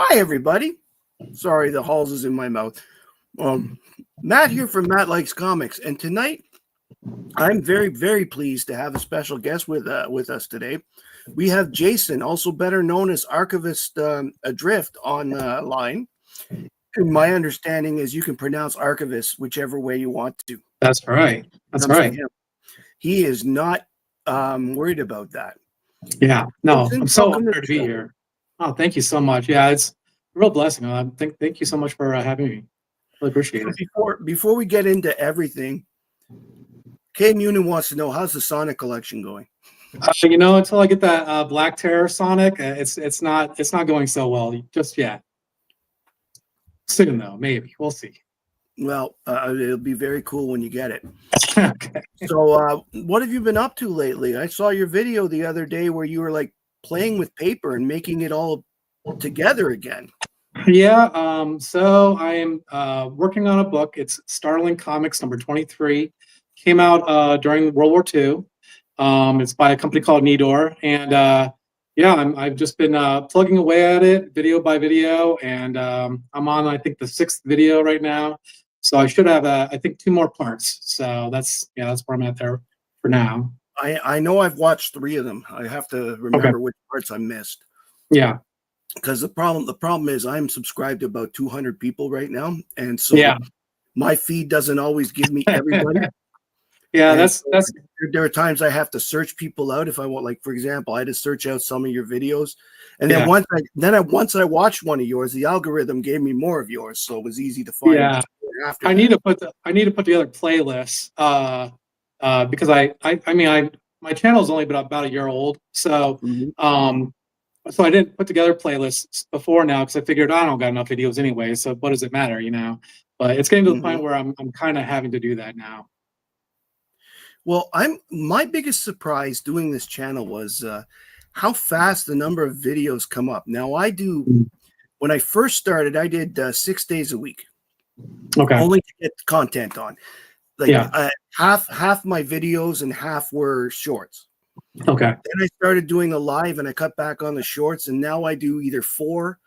Hi, everybody. Sorry, the halls is in my mouth. Matt here from Matt Likes Comics, and tonight I'm very, very pleased to have a special guest with us today. We have Jason, also better known as Archivist Adrift, on line. And my understanding is you can pronounce Archivist whichever way you want to. That's right. That's right. He is not worried about that. Yeah. No, Jason, I'm so honored to be here. Oh, thank you so much. Yeah, it's a real blessing. Thank you so much for having me. Really appreciate it. Before we get into everything, K Munin wants to know, how's the Sonic collection going? Until I get that Black Terror Sonic, it's not going so well just yet. Soon though, maybe we'll see. Well, it'll be very cool when you get it. Okay. So, what have you been up to lately? I saw your video the other day where you were like playing with paper and making it all together again. Yeah. So I am working on a book. It's Starling Comics number 23. Came out during World War II. It's by a company called Nidor, and yeah, I've just been plugging away at it, video by video, and I'm on, I think, the 6th video right now. So I should have, I think, 2 more parts. So that's where I'm at there for now. I know I've watched 3 of them. I have to remember which parts I missed. Yeah. Because the problem is I'm subscribed to about 200 people right now, and so my feed doesn't always give me everybody. Yeah, and that's there are times I have to search people out if I want. Like, for example, I had to search out some of your videos, and then once I watched one of yours, the algorithm gave me more of yours, so it was easy to find. Yeah, I need to put together playlists because my channel's only been about a year old, so so I didn't put together playlists before now because I figured I don't got enough videos anyway, so what does it matter, But it's getting to the point where I'm kind of having to do that now. Well, my biggest surprise doing this channel was how fast the number of videos come up. Now, when I first started, I did 6 days a week. Okay. Only to get content on. Like half my videos and half were shorts. Okay. Then I started doing a live and I cut back on the shorts, and now I do either 4.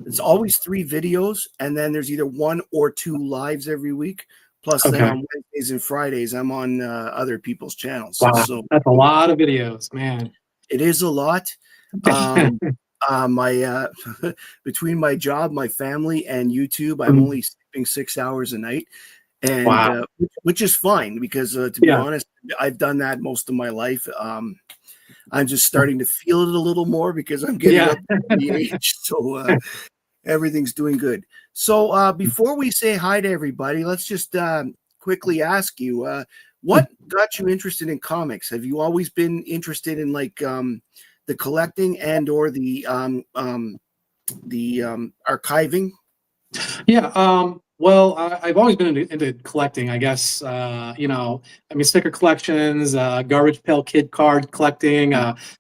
It's always 3 videos, and then there's either 1 or 2 lives every week. Plus, then on Wednesdays and Fridays, I'm on other people's channels. Wow, so that's a lot of videos, man. It is a lot. Between my job, my family, and YouTube, I'm only sleeping 6 hours a night, and which is fine because to be honest, I've done that most of my life. I'm just starting to feel it a little more because I'm getting up to the age, so everything's doing good. So before we say hi to everybody, let's just quickly ask you, what got you interested in comics? Have you always been interested in like the collecting and or the archiving? Yeah. Well, I've always been into collecting, I guess. Sticker collections, garbage pail kid card collecting,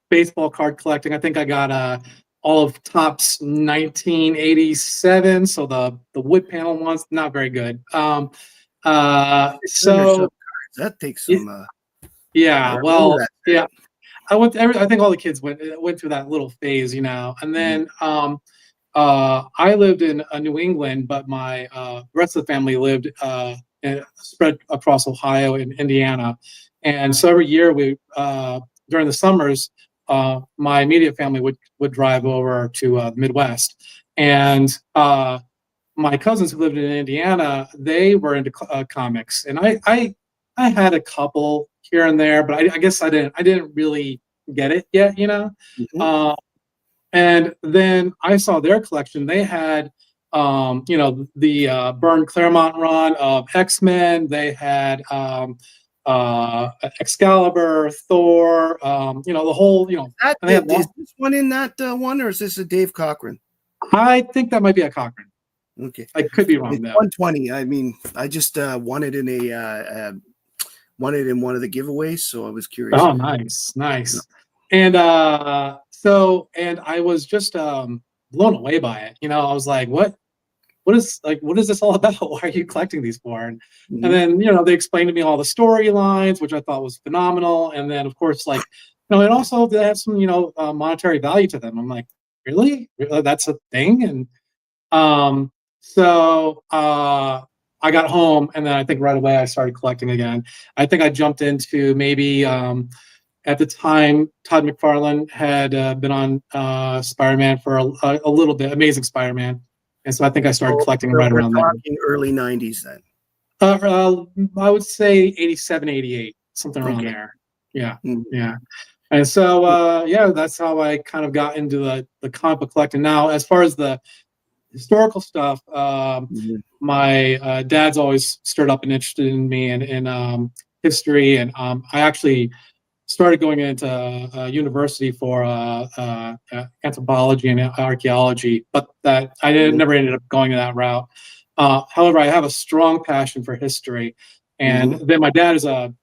baseball card collecting. I think I got all of Topps 1987, so the wood panel ones, not very good. So that takes some. I think all the kids went through that little phase, and then I lived in New England, but my rest of the family lived spread across Ohio and Indiana, and so every year we during the summers, my immediate family would drive over to the Midwest, and my cousins who lived in Indiana, they were into comics, and I had a couple here and there, but I guess I didn't really get it yet, and then I saw their collection. They had the Byrne Claremont run of X-Men. They had Excalibur, Thor, the whole, Is this one in that one, or is this a Dave Cochran? I think that might be a Cochran. Okay, I could be wrong. It's 120. I mean, I just won it in one of the giveaways, so I was curious. Oh, nice. And and I was just blown away by it. I was like, what is this all about? Why are you collecting these for? And then they explained to me all the storylines, which I thought was phenomenal. And then of course, and also they have some monetary value to them. I'm like, really? That's a thing? And So I got home, and then I think right away I started collecting again. I think I jumped into maybe at the time Todd McFarlane had been on Spider-Man for a little bit, Amazing Spider-Man, and so I think I started So collecting right we're around then. talking early 90s then. I would say 87, 88, something around Okay. there. Yeah, Mhm. yeah. And so, yeah, that's how I kind of got into the comic book collecting. Now, as far as the historical stuff, Mhm. my dad's always stirred up an interest in me in history, and I actually started going into university for anthropology and archaeology, but that I Mhm. never ended up going that route. However, I have a strong passion for history, and Mhm. then my dad is a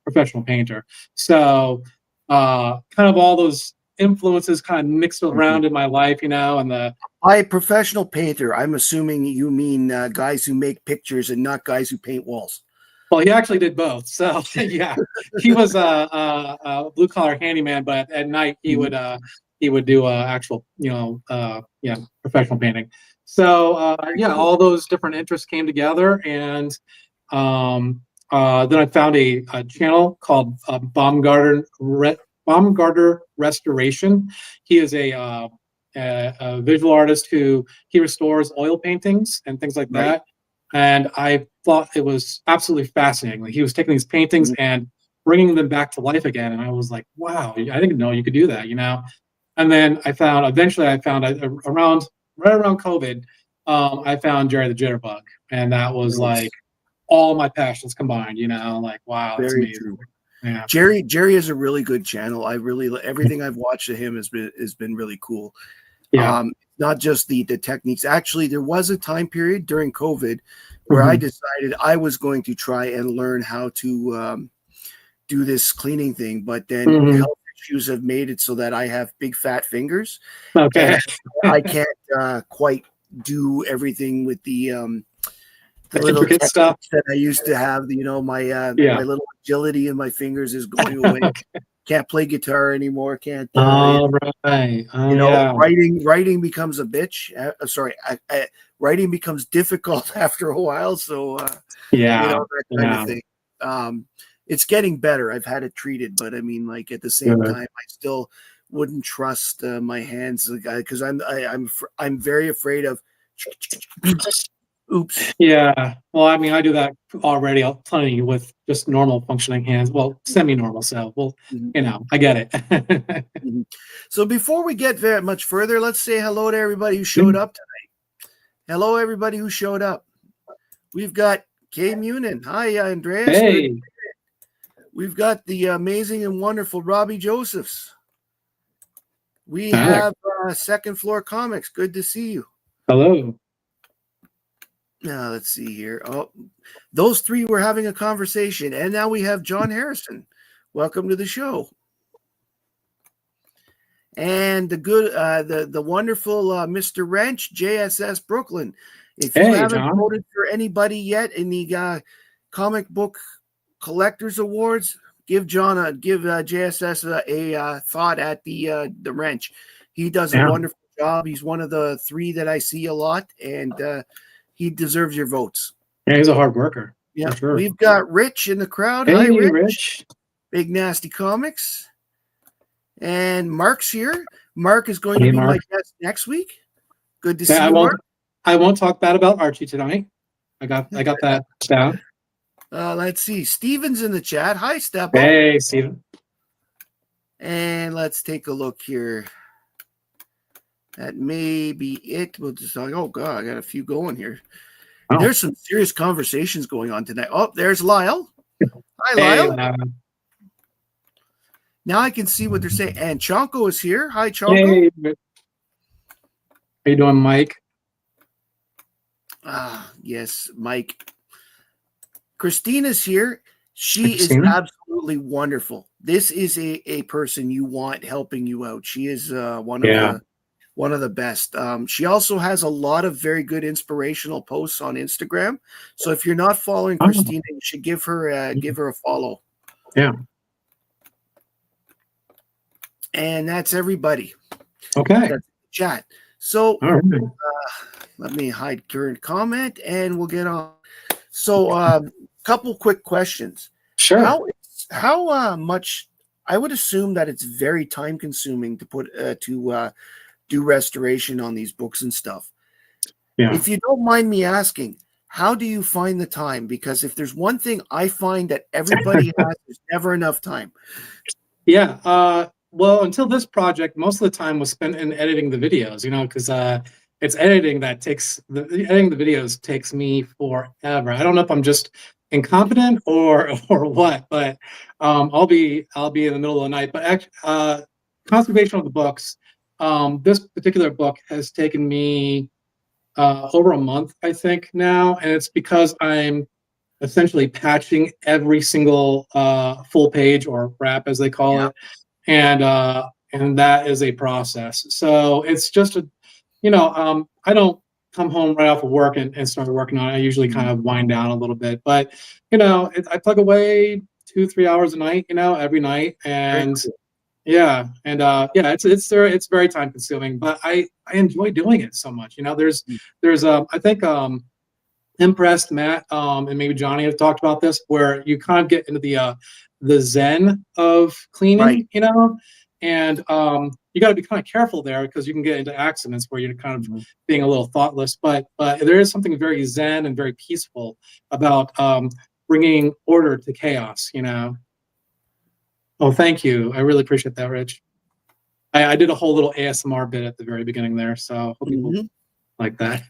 professional painter, so kind of all those influences kind of mixed Mhm. around in my life, and the By professional painter, I'm assuming you mean guys who make pictures and not guys who paint walls. well, he actually did both. So yeah, he was a blue collar handyman, but at night Mhm. he would do actual yeah, professional painting. So Very yeah, cool. all those different interests came together, and um, then I found a channel called Baumgartner Restoration. He is a visual artist who he restores oil paintings and things like Right. that. And I thought it was absolutely fascinating. Like he was taking these paintings Mhm. and bringing them back to life again. And I was like, wow, I didn't know you could do that. And then eventually I found right around COVID, I found Jerry the Jitterbug. And that was like Nice. all my passions combined, like, wow, that's Very amazing. true. Yeah. Jerry is a really good channel. I really everything I've watched of him has been really cool. Yeah. Not just the techniques. Actually, there was a time period during COVID where I Mhm. decided I was going to try and learn how to do this cleaning thing, but then Mhm. health issues have made it so that I have big fat fingers Okay. and I can't quite do everything with the The little intricate stuff. techniques that I used to have. My Yeah. little agility in my fingers is going away. Okay. Can't play guitar anymore. Can't All right. Oh yeah. writing becomes a bitch. Sorry, writing becomes difficult after a while. So Yeah. that kind of Yeah. thing. Um, it's getting better. I've had it treated, but I mean, like at the same Good. time, I still wouldn't trust my hands, because I'm very afraid of. Oops. Yeah. Well, I mean, I do that already. I'll plenty with just normal functioning hands. Well, semi-normal. So, well, Mhm, I get it. mhm. So before we get very much further, let's say hello to everybody who showed up. Hello, everybody who showed up. We've got Kay Munin. Hi, Andreas. Good. Hey. We've got the amazing and wonderful Robbie Josephs. We Hi. have Second Floor Comics. Good to see you. Hello. Now, let's see here. Oh, those three were having a conversation. And now we have John Harrison. Welcome to the show. And the wonderful Mr. Wrench, JSS Brooklyn. If you Hey, haven't John. voted for anybody yet in the comic book collectors awards, give JSS a thought at the Wrench. He does a Yeah. wonderful job. He's one of the three that I see a lot, and he deserves your votes. Yeah, he's a hard worker. Yeah, For sure. we've got Rich in the crowd. Hi, Hey, Rich. Rich. Big Nasty Comics. And Mark's here. Mark is going to Hey, be my Mark. guest next week. Good to Yeah, see you, Mark. I won't talk bad about Archie tonight. I got that down. Let's see. Steven's in the chat. Hi, Steppo. Hey, Steven. And let's take a look here. That may be it. We'll just oh god, I got a few going here. Oh. There's some serious conversations going on tonight. Oh, there's Lyle. Hi, Hey, Lyle. Now I can see what they're saying. And Chonko is here. Hi, Chonko. Hey. How you doing, Mike? Yes, Mike. Christina's here. She Christina? is absolutely wonderful. This is a person you want helping you out. She is one of the best. She also has a lot of very good inspirational posts on Instagram. So if you're not following Christina, you should give her a follow. Yeah. And that's everybody. Okay. That's the chat. So All right. let me hide current comment and we'll get on. So couple quick questions. Sure. How much, I would assume that it's very time consuming to put do restoration on these books and stuff. Yeah. If you don't mind me asking, how do you find the time? Because if there's one thing I find that everybody has, there's never enough time. Yeah. Well, until this project, most of the time was spent in editing the videos, because it's editing that editing the videos takes me forever. I don't know if I'm just incompetent or or what, but I'll be in the middle of the night. But conservation of the books, this particular book has taken me over a month, I think now, and it's because I'm essentially patching every single full page or wrap, as they call Yeah. it, and that is a process. So it's just I don't come home right off of work and start working on it. I usually kind of wind down a little bit, but I plug away 2-3 hours a night, every night, Very and cool. yeah, and it's very time consuming, but I enjoy doing it so much. There's I think Impressed, Matt, and maybe Johnny have talked about this, where you kind of get into the zen of cleaning, Right. And you got to be kind of careful there because you can get into accidents where you're kind of being a little thoughtless. But there is something very zen and very peaceful about bringing order to chaos. Oh, thank you. I really appreciate that, Rich. I did a whole little ASMR bit at the very beginning there, so hope people like that.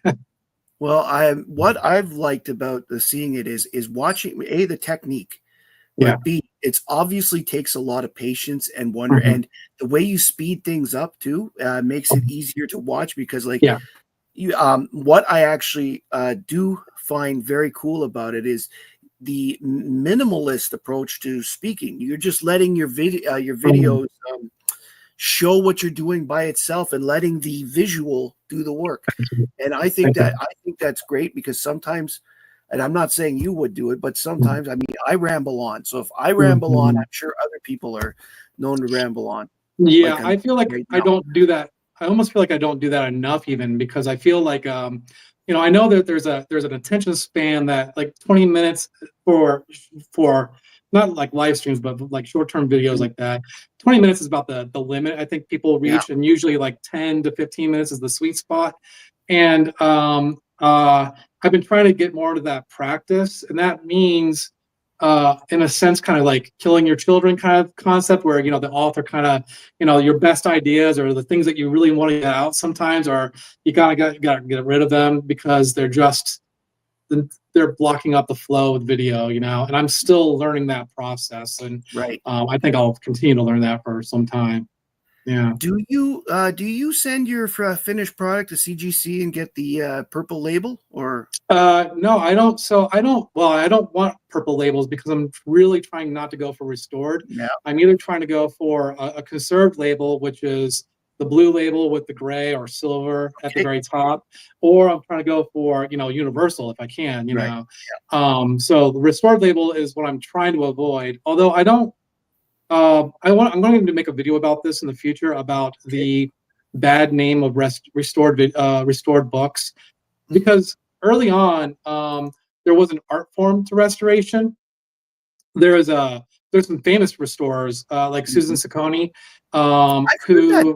Well, what I've liked about seeing it is watching the technique, Yeah. but B, it's obviously takes a lot of patience and wonder, and the way you speed things up too makes it easier to watch because you what I actually do find very cool about it is the minimalist approach to speaking. You're just letting your videos show what you're doing by itself and letting the visual do the work. And I think that's great because sometimes, and I'm not saying you would do it, but sometimes, I mean, I ramble on. So if I ramble on, I'm sure other people are known to ramble on. Yeah, Like I feel like right I now. don't do that. I almost feel like I don't do that enough, even because I feel like I know that there's an attention span that like 20 minutes for not like live streams, but like short-term videos like that. 20 minutes is about the limit I think people Yeah. reach, and usually like 10 to 15 minutes is the sweet spot. And I've been trying to get more into that practice, and that means in a sense kind of like killing your children kind of concept where the author kind of your best ideas or the things that you really want to get out sometimes, or you gotta get rid of them because they're blocking up the flow of video, and I'm still learning that process, and Right. I think I'll continue to learn that for some time. Yeah. Do you send your finished product to CGC and get the purple label or? No, I don't. So I don't. Well, I don't want purple labels because I'm really trying not to go for restored. Yeah. I'm either trying to go for a conserved label, which is the blue label with the gray or silver at the very top, or I'm trying to go for universal if I can. Right. So the restored label is what I'm trying to avoid. Although I don't. I'm going to make a video about this in the future about the bad name of restored books, because early on there was an art form to restoration. There's some famous restorers like Susan Saccone, I've heard that. who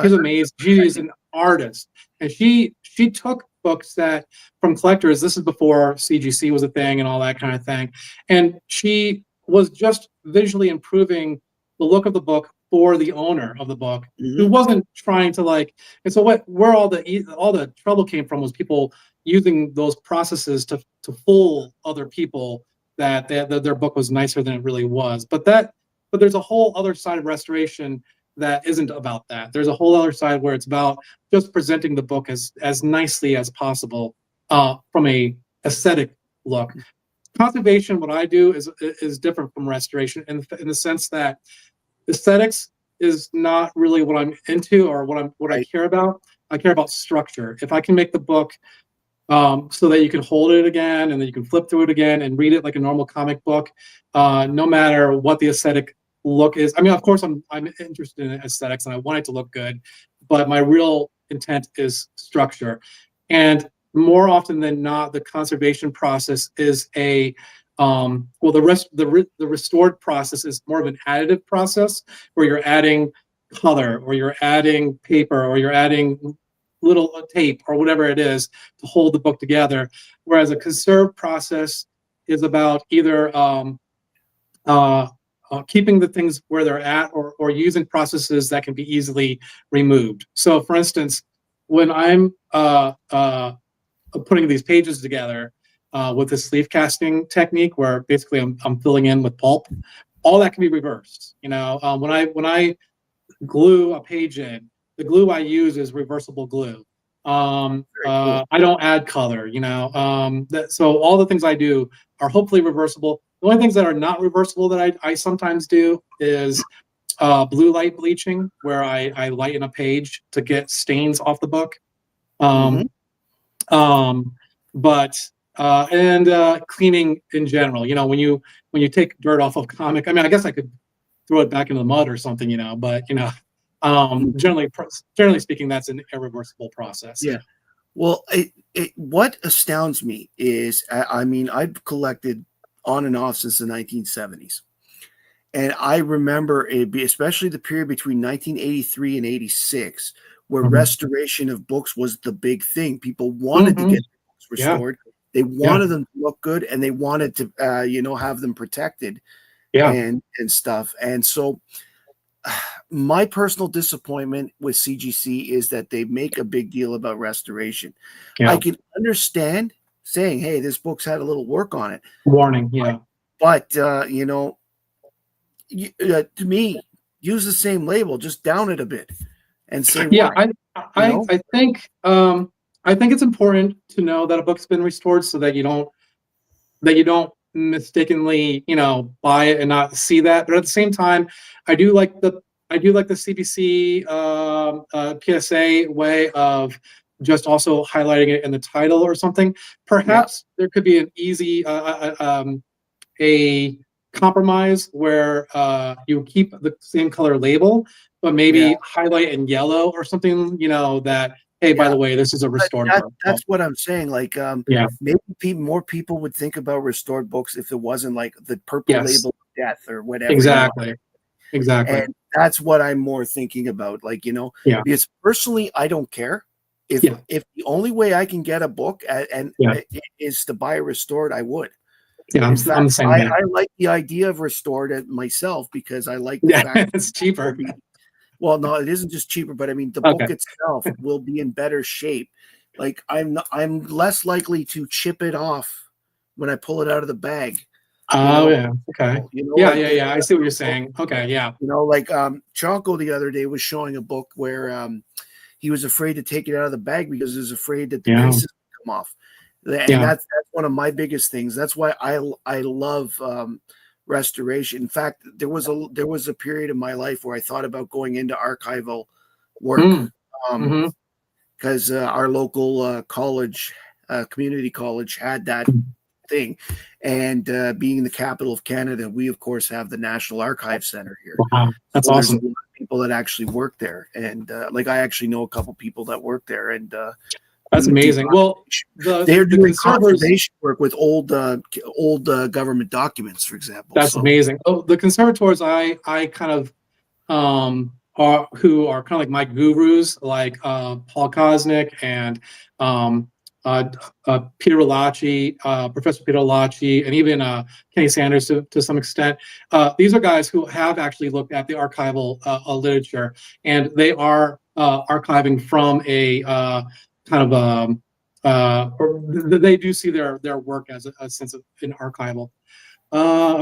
she's amazing. She's an artist, and she took books that from collectors. This is before CGC was a thing and all that kind of thing, and she was just visually improving the look of the book for the owner of the book, who wasn't trying to like. And so where all the trouble came from was people using those processes to fool other people that their book was nicer than it really was. But there's a whole other side of restoration that isn't about that. There's a whole other side where it's about just presenting the book as nicely as possible from a aesthetic look. Conservation, what I do is different from restoration in the sense that aesthetics is not really what I'm into or what I care about. I care about structure. If I can make the book so that you can hold it again and then you can flip through it again and read it like a normal comic book, no matter what the aesthetic look is. I mean, of course, I'm interested in aesthetics and I want it to look good, but my real intent is structure. And more often than not, the conservation process is a the restored process is more of an additive process where you're adding color, or you're adding paper, or you're adding little tape or whatever it is to hold the book together. Whereas a conserved process is about either keeping the things where they're at, or using processes that can be easily removed. So, for instance, when I'm putting these pages together with this sleeve casting technique, where basically I'm filling in with pulp, all that can be reversed. When I glue a page in, the glue I use is reversible glue. Cool. I don't add color. So all the things I do are hopefully reversible. The only things that are not reversible that I sometimes do is blue light bleaching, where I lighten a page to get stains off the book. But cleaning in general. When you take dirt off of a comic, I mean, I guess I could throw it back into the mud or something, but generally speaking, that's an irreversible process. Yeah. Well, what astounds me is, I mean, I've collected on and off since the 1970s. And I remember especially the period between 1983 and 86, where restoration of books was the big thing. People wanted to get books restored. Yeah. They wanted them to look good, and they wanted to, have them protected and stuff. And so my personal disappointment with CGC is that they make a big deal about restoration. Yeah. I can understand saying, hey, this book's had a little work on it. Warning, yeah. But, to me, use the same label, just down it a bit and say, yeah, I think it's important to know that a book's been restored, so that you don't mistakenly, buy it and not see that. But at the same time, I do like the CBC PSA way of just also highlighting it in the title or something. Perhaps there could be an easy a compromise where you keep the same color label, but maybe highlight in yellow or something, that, hey, by the way, this is a restored book. That's what I'm saying. Like, maybe more people would think about restored books if it wasn't like the purple label of death or whatever. Exactly. And that's what I'm more thinking about. Like, because personally, I don't care if the only way I can get a book is to buy a restored, I would. Yeah, I'm the same way. I like the idea of restored myself, because I like the fact it's cheaper. Well, no, it isn't just cheaper, but I mean, the book itself will be in better shape. Like, I'm less likely to chip it off when I pull it out of the bag. Oh, yeah. Okay. I see what you're saying. Okay, yeah. Like Chonko the other day was showing a book where he was afraid to take it out of the bag because he was afraid that the pieces would come off. And that's one of my biggest things. That's why I love restoration. In fact, there was a period in my life where I thought about going into archival work, because our local college, community college, had that thing. And being in the capital of Canada, we of course have the National Archive Center here. Wow, that's awesome. There's a lot of people that actually work there, and I actually know a couple people that work there, and that's amazing. Well, they're doing conservation work with old government documents, for example. That's amazing. Oh, the conservators I kind of who are kind of like my gurus, like Paul Kosnick and Peter Relaci, Professor Peter Relaci, and even Kenny Sanders to some extent. These are guys who have actually looked at the archival literature, and they are archiving from a kind of or they do see their work as a sense of an archival. I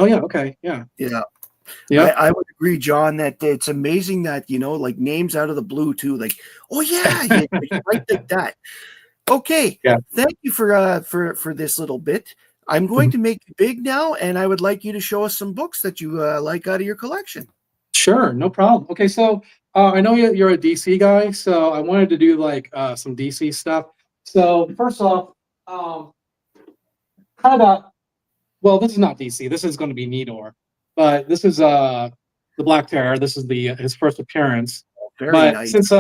would agree, John, that it's amazing that like names out of the blue too, like, oh yeah, right, like that. Okay, thank you for this little bit. I'm going to make you big now, and I would like you to show us some books that you like out of your collection. Sure, no problem. Okay, so I know you're a DC guy, so I wanted to do like some DC stuff. So first off, this is not DC. This is going to be Nidor, but this is the Black Terror. This is his first appearance. Very nice. Since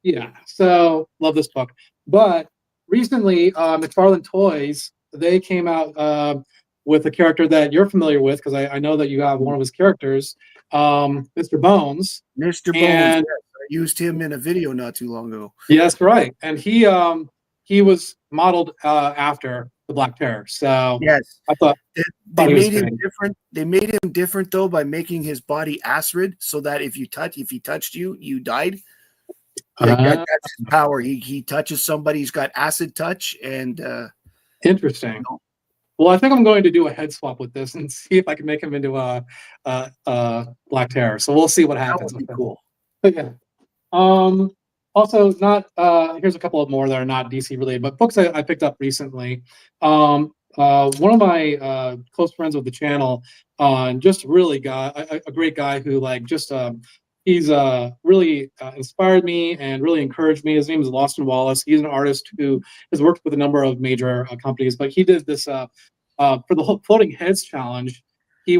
Yeah, so love this book. But recently, McFarlane Toys, they came out with a character that you're familiar with, because I know that you have one of his characters, Mr. Bones. Mr. Bones. And Yes, I used him in a video not too long ago. yes, right. And he was modeled after the Black Terror. So Yes, I thought they he was made him great. different. They made him different though by making his body acid, so that if he touched you, you died. That's his power. He touches somebody, he's got acid touch, and interesting. you know, Well, I think I'm going to do a head swap with this and see if I can make him into a Black Terror. So we'll see what that happens would with be him. cool. But yeah. Also, not here's a couple of more that are not DC related, but books I picked up recently. One of my close friends of the channel, just really a great guy who he's really inspired me and really encouraged me. His name is Lawson Wallace. He's an artist who has worked with a number of major companies, but he did this for the whole Floating Heads challenge. He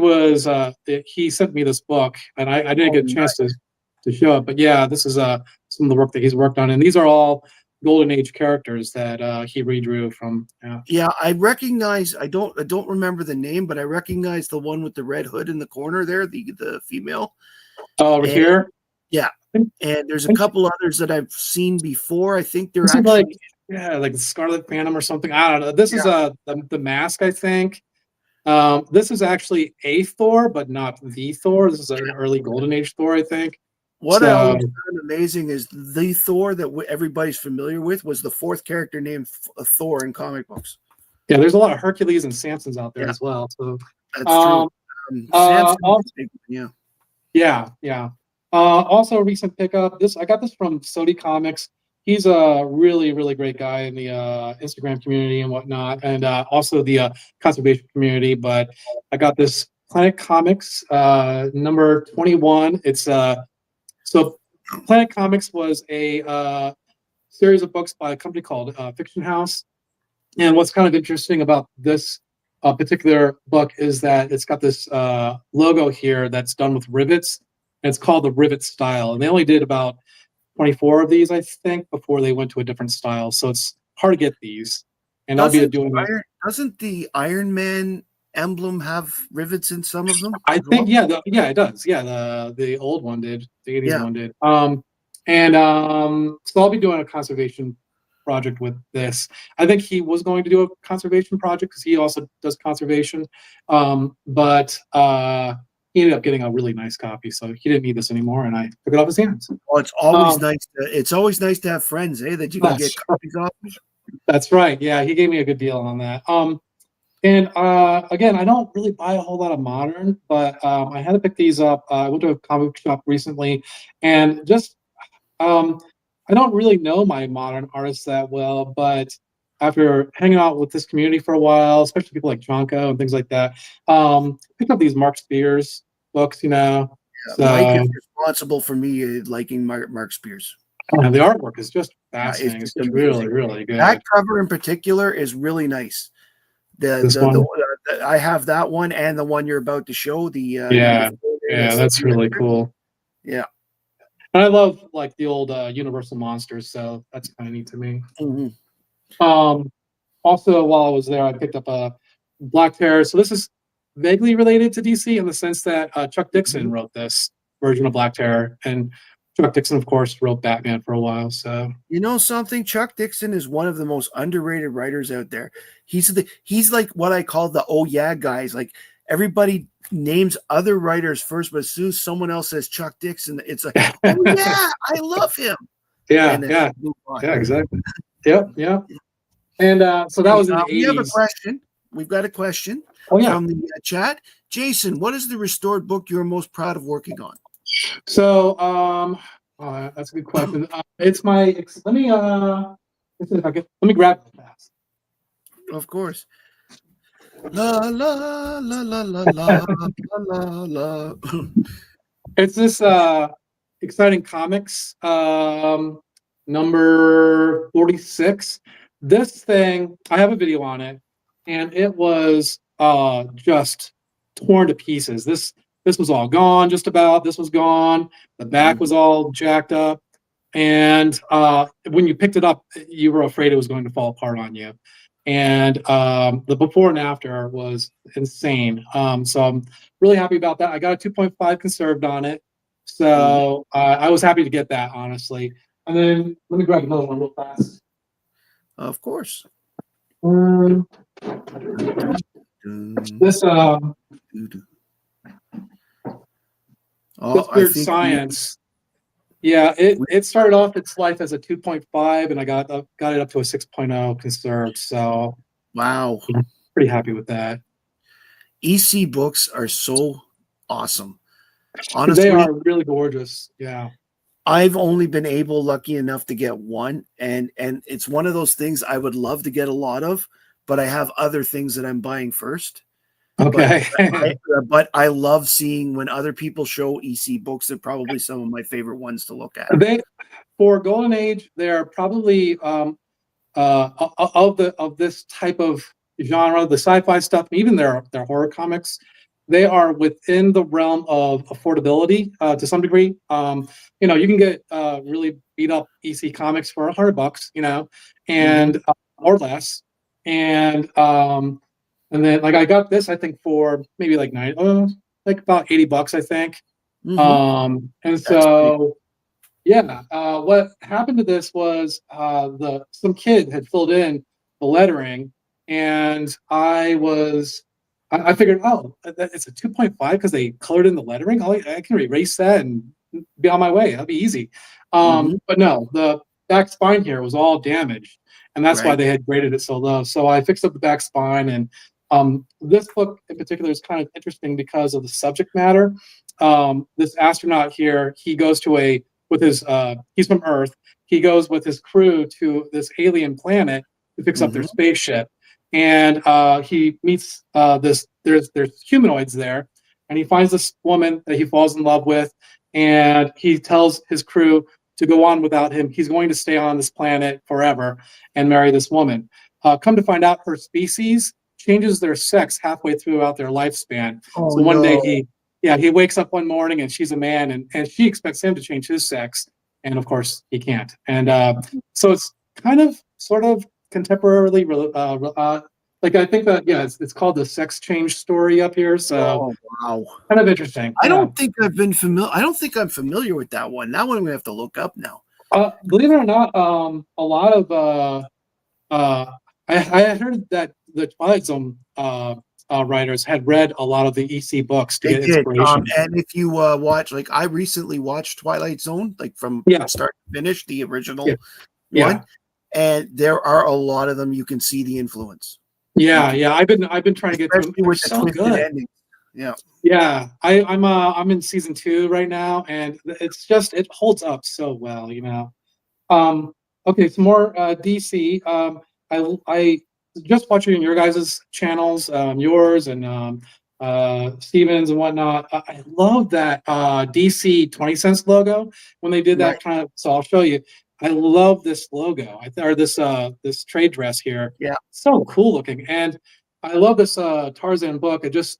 sent me this book, and I didn't get a chance to show it, but yeah, this is some of the work that he's worked on, and these are all Golden Age characters that he redrew from. Yeah, I recognize. I don't remember the name, but I recognize the one with the red hood in the corner there, the female. Over here. Yeah, and there's a couple others that I've seen before. I think they're actually like Scarlet Phantom or something. I don't know. This is the Mask, I think. This is actually a Thor, but not the Thor. This is an early Golden Age Thor, I think. What I always found amazing is the Thor that everybody's familiar with was the fourth character named Thor in comic books. Yeah, there's a lot of Hercules and Samsons out there as well. So that's true. Samson, yeah. Also, a recent pickup. I got this from Sodi Comics. He's a really, really great guy in the Instagram community and whatnot, and also the conservation community. But I got this Planet Comics number 21. It's so Planet Comics was a series of books by a company called Fiction House. And what's kind of interesting about this particular book is that it's got this logo here that's done with rivets. And it's called the Rivet Style. And they only did about 24 of these, I think, before they went to a different style. So it's hard to get these. And I'll be doing that. Doesn't the Iron Man emblem have rivets in some of them? I think, yeah, it does. Yeah, the old one did. The 80s one did. So I'll be doing a conservation project with this. I think he was going to do a conservation project because he also does conservation. But he ended up getting a really nice copy, so he didn't need this anymore, and I took it off his hands. Well, it's always nice. It's always nice to have friends, that you can get copies off. That's right. Yeah, he gave me a good deal on that. And again, I don't really buy a whole lot of modern, but I had to pick these up. I went to a comic shop recently, and just I don't really know my modern artists that well, but after hanging out with this community for a while, especially people like Jonko and things like that, picked up these Mark Spears books, Yeah, so, Mike is responsible for me liking Mark Spears. The artwork is just fascinating. It's really, really good. That cover in particular is really nice. I have that one and the one you're about to show. That's really cool. Yeah. And I love like the old Universal monsters, so that's kind of neat to me. Mm-hmm. Also, while I was there, I picked up a Black Terror. So this is vaguely related to DC in the sense that Chuck Dixon wrote this version of Black Terror, and Chuck Dixon, of course, wrote Batman for a while. So you know something, Chuck Dixon is one of the most underrated writers out there. He's like what I call the oh yeah guys. Like everybody names other writers first, but as soon as someone else says Chuck Dixon, it's like, oh yeah, I love him. Yeah, exactly. Yeah. And so that was in the 80s. We've got a question from the chat. Jason, what is the restored book you're most proud of working on? So that's a good question. It's my let me grab it fast. Of course. La la la la la la la la. It's this Exciting Comics number 46. This thing, I have a video on it, and it was just torn to pieces. This was all gone, just about. This was gone. The back was all jacked up. and when you picked it up, you were afraid it was going to fall apart on you. And the before and after was insane. So I'm really happy about that. I got a 2.5 conserved on it, so I was happy to get that, honestly. And then let me grab another one real fast. Of course. This Oh, I Weird think Science. Yeah, it started off its life as a 2.5, and I got it up to a 6.0 conserved. So wow, I'm pretty happy with that. EC books are so awesome. They Honestly, are really gorgeous. Yeah. I've only been lucky enough to get one, and it's one of those things I would love to get a lot of, but I have other things that I'm buying first. Okay. But I love seeing when other people show EC books. They're probably some of my favorite ones to look at. They, for Golden Age, they are probably of this type of genre, the sci-fi stuff, even their horror comics. They are within the realm of affordability to some degree. You know, you can get really beat up EC comics for $100, you know, and or less. And then like I got this, I think for maybe like like about $80, I think. And That's so yeah, what happened to this was some kid had filled in the lettering, and I figured, oh, it's a 2.5 because they colored in the lettering. I can erase that and be on my way. That'll be easy. But no, the back spine here was all damaged, and that's why right. they had graded it so low. So I fixed up the back spine, and this book in particular is kind of interesting because of the subject matter. This astronaut here, he goes to with his he's from Earth. He goes with his crew to this alien planet to fix up their spaceship, and he meets there's humanoids there, and he finds this woman that he falls in love with, and he tells his crew to go on without him. He's going to stay on this planet forever and marry this woman. Come to find out, her species changes their sex halfway throughout their lifespan. Oh, so one day no. he wakes up one morning and she's a man, and she expects him to change his sex, and of course he can't. And so it's kind of sort of contemporarily like I think that it's called the sex change story up here. So Oh, wow. kind of interesting. I don't think I've been familiar. I don't think I'm familiar with that one. That one I'm gonna have to look up now. Believe it or not, a lot of I had heard that the Twilight Zone writers had read a lot of the EC books to They get did. inspiration. And if you watch, like I recently watched Twilight Zone, like from start to finish, the original one, and there are a lot of them you can see the influence. I've been trying to get to them. Especially with They're the so twisted good. endings. I'm in season 2 right now, and it holds up so well, you know. Okay, some more DC. I just watching your guys' channels, yours and Stevens and whatnot. I love that DC 20 cents logo when they did that kind of. So I'll show you. I love this logo. Or this trade dress here. Yeah, so cool looking, and I love this Tarzan book. It just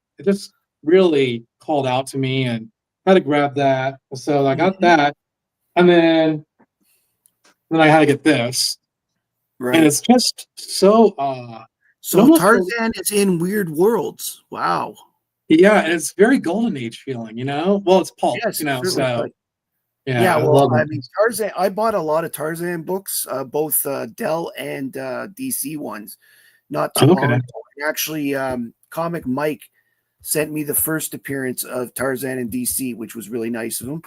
really called out to me, and had to grab that. So I got that, and then I had to get this. right. And it's just so so Tarzan is in Weird Worlds. Wow. Yeah, and it's very Golden Age feeling, you know. Well, it's pulp, Yes, you know. so I well, love I it. mean Tarzan. I bought a lot of Tarzan books, both Dell and DC ones, not too long ago. Actually, Comic Mike sent me the first appearance of Tarzan in DC, which was really nice of him.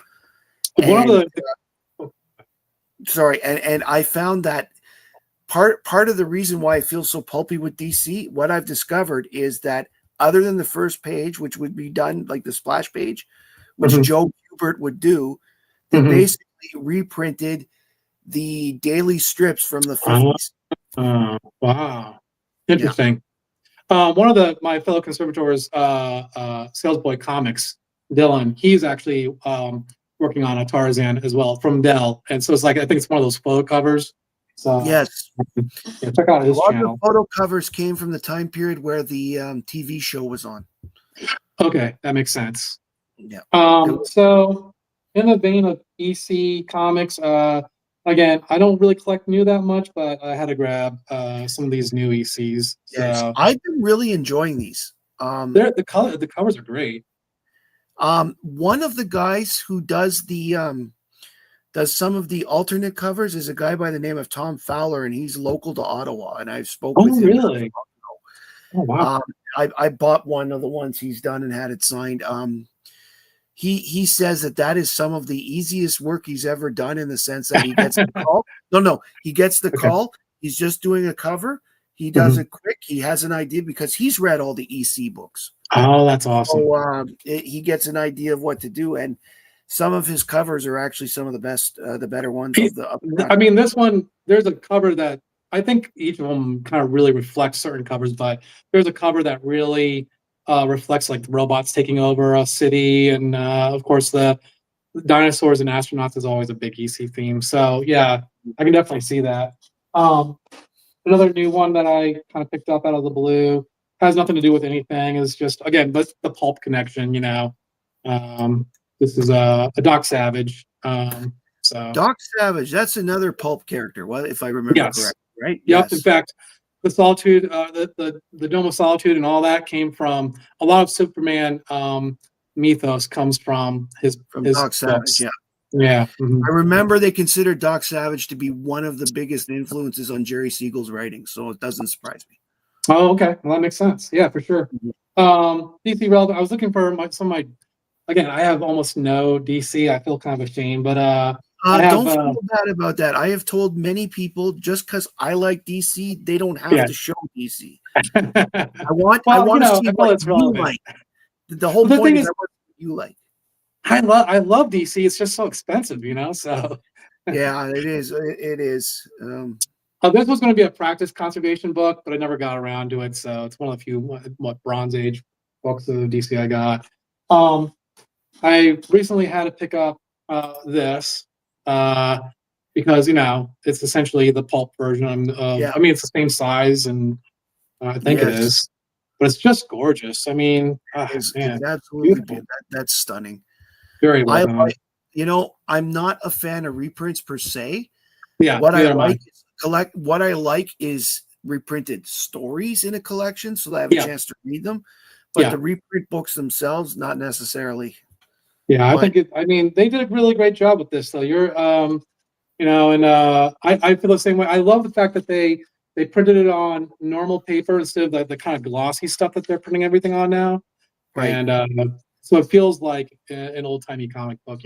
And I found that part of the reason why I feel so pulpy with DC, what I've discovered is that other than the first page, which would be done like the splash page, which Joe Hubert would do, they basically reprinted the daily strips from the 50s. Wow, interesting. One of my fellow conservators, Salesboy Comics, Dylan, he's actually working on a Tarzan as well from Dell, and so it's like I think it's one of those photo covers. So yes, check out his channel. The photo covers came from the time period where the TV show was on. Okay, that makes sense. Yeah. So in the vein of EC comics, again, I don't really collect new that much, but I had to grab some of these new ECs. Yes, So I've been really enjoying these. the covers are great. One of the guys who does some of the alternate covers is a guy by the name of Tom Fowler, and he's local to Ottawa. And I've spoke with Oh, him. really? Oh, wow. I bought one of the ones he's done and had it signed. He says that is some of the easiest work he's ever done, in the sense that he gets the call. No, he gets the Okay. call. He's just doing a cover. He does it quick. He has an idea because he's read all the EC books. Oh, that's awesome. So he gets an idea of what to do, and some of his covers are actually some of the best, the better ones of the. I mean, this one, there's a cover that I think each of them kind of really reflects certain covers, but there's a cover that really reflects like the robots taking over a city, and of course the dinosaurs and astronauts is always a big EC theme. So yeah, I can definitely see that. Another new one that I kind of picked up out of the blue has nothing to do with anything. Is just again, but the pulp connection. This is a Doc Savage. So Doc Savage, that's another pulp character. Well, if I remember correctly, right? Yep. Yes. In fact, the Solitude, the Dome of Solitude, and all that came from a lot of Superman mythos comes from his Doc books. Savage. Yeah. Yeah. I remember they considered Doc Savage to be one of the biggest influences on Jerry Siegel's writing, so it doesn't surprise me. Oh, okay. Well, that makes sense. Yeah, for sure. DC relevant. I was looking for some of my. Again, I have almost no DC. I feel kind of ashamed, but don't feel bad about that. I have told many people, just because I like DC, they don't have to show DC. I want to see what you like. The whole point is I want what you like. I love DC. It's just so expensive, So yeah, it is. It is. This was going to be a practice conservation book, but I never got around to it. So it's one of the few Bronze Age books of DC I got. I recently had to pick up this because it's essentially the pulp version of. I mean, it's the same size, and I think it is, but it's just gorgeous. I mean, it's absolutely beautiful. That's stunning. Very well done. I'm not a fan of reprints per se. Yeah, what I like is reprinted stories in a collection, so that I have a chance to read them. But the reprint books themselves, not necessarily. Yeah, I think they did a really great job with this, though. You're, I feel the same way. I love the fact that they printed it on normal paper instead of the kind of glossy stuff that they're printing everything on now. Right. And so it feels like an old timey comic book,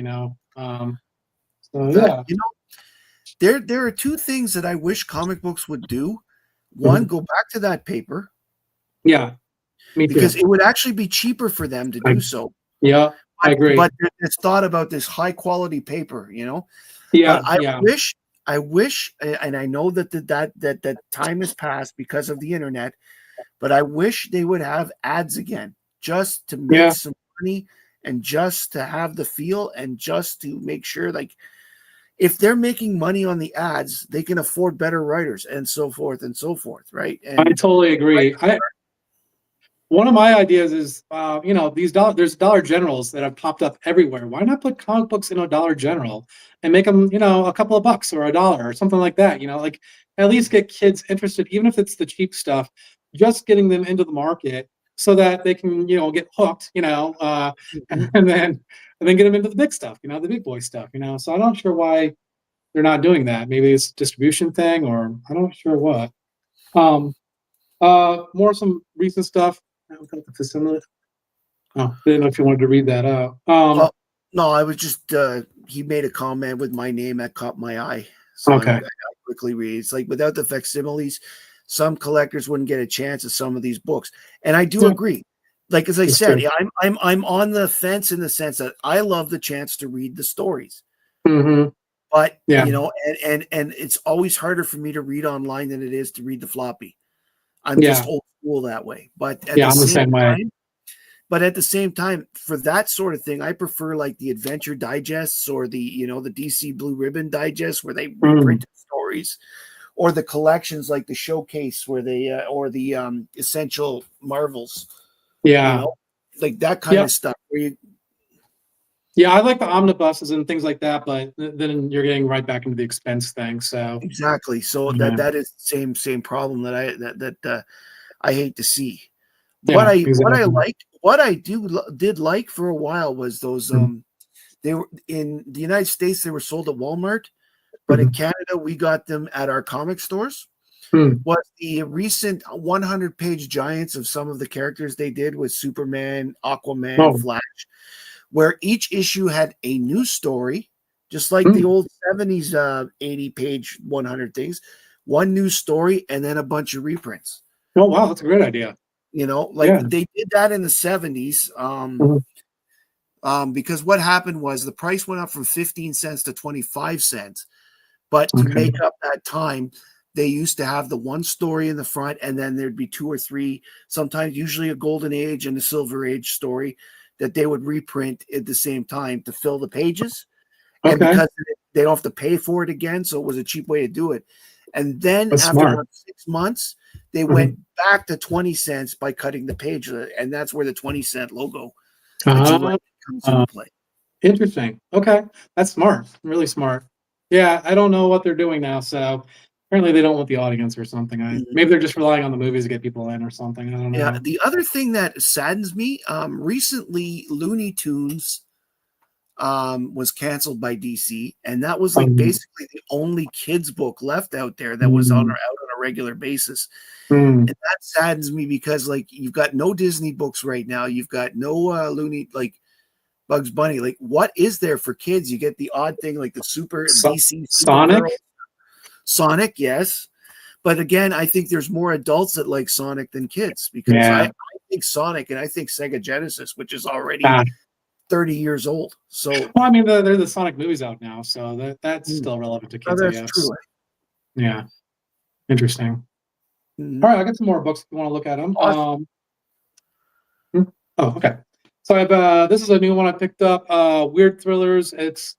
There are two things that I wish comic books would do. One, go back to that paper. Yeah. Because it would actually be cheaper for them to do so. Yeah, I agree. But it's thought about this high quality paper, Yeah. But I wish, and I know that time has passed because of the internet, but I wish they would have ads again, just to make some money and just to have the feel and just to make sure, like, if they're making money on the ads, they can afford better writers and so forth, right? And I totally agree. One of my ideas is, there's Dollar Generals that have popped up everywhere. Why not put comic books in a Dollar General and make them, a couple of bucks or $1 or something like that? Like at least get kids interested, even if it's the cheap stuff, just getting them into the market so that they can, get hooked, and then get them into the big stuff, the big boy stuff, So I'm not sure why they're not doing that. Maybe it's a distribution thing, or I'm not sure what. More some recent stuff. Oh, I didn't know if you wanted to read that out. No, I was just he made a comment with my name that caught my eye. So okay. I quickly read. It's like, without the facsimiles, some collectors wouldn't get a chance at some of these books. And I do agree. Like, as I said, I'm on the fence in the sense that I love the chance to read the stories. Mm-hmm. But and it's always harder for me to read online than it is to read the floppy. I'm just old school that way. But at I'm the same way. But at the same time, for that sort of thing, I prefer like the Adventure Digests or the the DC Blue Ribbon Digest where they reprint stories, or the collections like the Showcase where they or the Essential Marvels. Yeah, like that kind of stuff. Where Yeah, I like the omnibuses and things like that, but then you're getting right back into the expense thing. So Exactly. So yeah, that is the same problem that I hate to see. yeah, exactly. What I did like for a while was those Mhm. they were in the United States, they were sold at Walmart, but in Mhm. Canada we got them at our comic stores. Mhm. Was the recent 100-page giants of some of the characters they did with Superman, Aquaman, Oh, Flash, where each issue had a new story, just like the mm. old 70s 80-page 100 things, one new story, and then a bunch of reprints. Oh, wow, that's a great idea. Like Yeah. they did that in the 70s. Mhm. Because what happened was the price went up from 15 cents to 25 cents. But to Okay. make up that time, they used to have the one story in the front, and then there'd be two or three, sometimes usually a golden age and a silver age story that they would reprint at the same time to fill the pages. And Okay. because they don't have to pay for it again, so it was a cheap way to do it. And then That's after smart. about 6 months, they Mhm. went back to 20 cents by cutting the page. And that's where the 20-cent logo that you Uh, like comes uh, into play. Interesting. Okay. That's smart. Really smart. Yeah, I don't know what they're doing now, so apparently they don't want the audience or something. Mhm. Maybe they're just relying on the movies to get people in or something. I don't Yeah. know. The other thing that saddens me, recently Looney Tunes was canceled by DC, and that was like Um, basically the only kids book left out there that was mm, out on a regular basis. mm, And that saddens me because like you've got no Disney books right now. You've got no Looney like Bugs Bunny. Like what is there for kids? You get the odd thing like the Super DC Sonic? Supergirl, Sonic, yes. But again, I think there's more adults that like Sonic than kids because I Yeah. think Sonic and I think Sega Genesis, which is already Ah. 30 years old. So Well, I mean, they're the Sonic movies out now, so that's mm, still relevant to oh, kids, I that's guess. true. Yeah. Interesting. Mhm. All right, I got some more books if you want to look at them. Awesome. Oh, okay. So I've this is a new one I picked up. Weird Thrillers. It's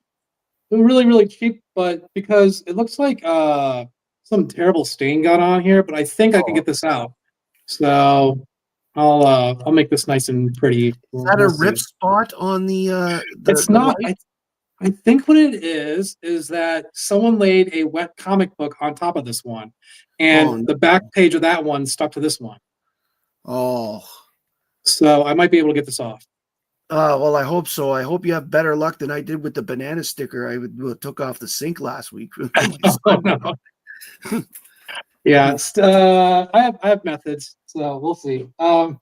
really really cheap, but because it looks like some terrible stain got on here, but I think I can Oh, get this out. So I'll make this nice and pretty. is We'll, that a we'll rip see. spot on It's the not. white? I think what it is that someone laid a wet comic book on top of this one, Oh and no. the back page of that one stuck to this one. Oh. So I might be able to get this off. Well, I hope so. I hope you have better luck than I did with the banana sticker took off the sink last week. My Oh son. no. Yeah, I have methods, so we'll see. I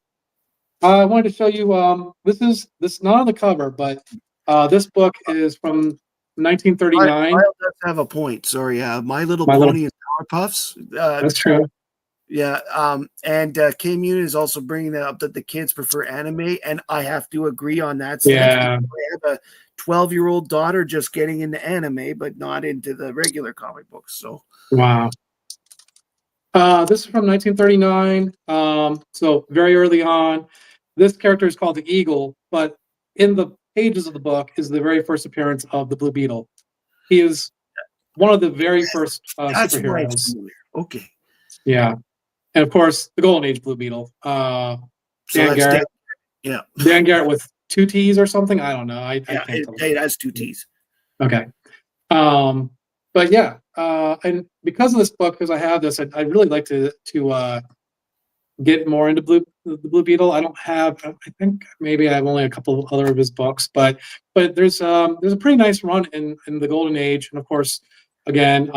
wanted to show you. This not on the cover, but this book is from Kyle 1939. does have a point. Sorry, My Little My little. Pony and Power Puffs. That's true. Yeah, and K Mune is also bringing up that the kids prefer anime, and I have to agree on that stance because Yeah. I have a 12-year-old daughter just getting into anime, but not into the regular comic books. So, Wow. This is from 1939. So very early on, this character is called the Eagle, but in the pages of the book is the very first appearance of the Blue Beetle. He is one of the very first that's why it's superheroes. familiar. Okay, Yeah, and of course the Golden Age Blue Beetle. so Dan that's Dan. Garrett. Yeah, Dan Garrett with two T's or something. I don't know. I yeah, can't tell. it has two T's. Okay. But yeah, and because of this book, because I have this, I'd really like to get more into the Blue Beetle. I don't have. I think maybe I have only a couple of other of his books, but there's a pretty nice run in the Golden Age, and of course, again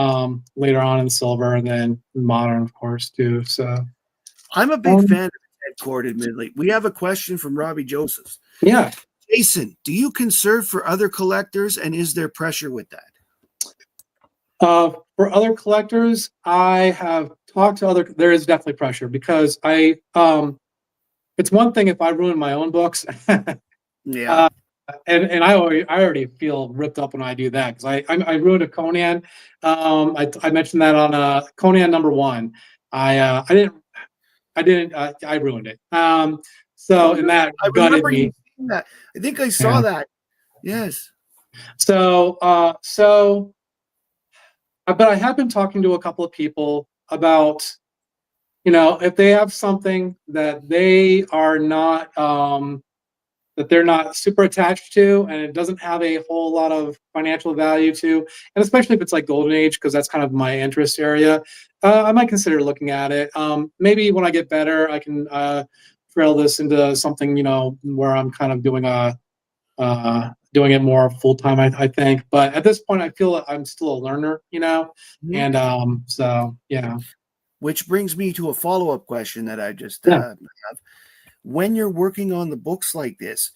later on in Silver, and then Modern, of course, too. So I'm a big um, fan of Ted Cord, admittedly. We have a question from Robbie Joseph. yeah. Jason, do you conserve for other collectors, and is there pressure with that? For other collectors, I have talked to other. There is definitely pressure because it's one thing if I ruin my own books. Yeah. Uh, and I already feel ripped up when I do that because I ruined a Conan. I mentioned that on Conan #1. I ruined it. Oh, So and really? that I gutted remember you me. saying that. I think I saw Yeah. that. Yes. So but I have been talking to a couple of people about, if they have something that they are not that they're not super attached to, and it doesn't have a whole lot of financial value to, and especially if it's like golden age, because that's kind of my interest area, I might consider looking at it. Maybe when I get better, I can trail this into something, where I'm kind of doing it more full time, I think. But at this point, I feel like I'm still a learner, Mhm. and so yeah. Which brings me to a follow-up question that I just Yeah. have. When you're working on the books like this,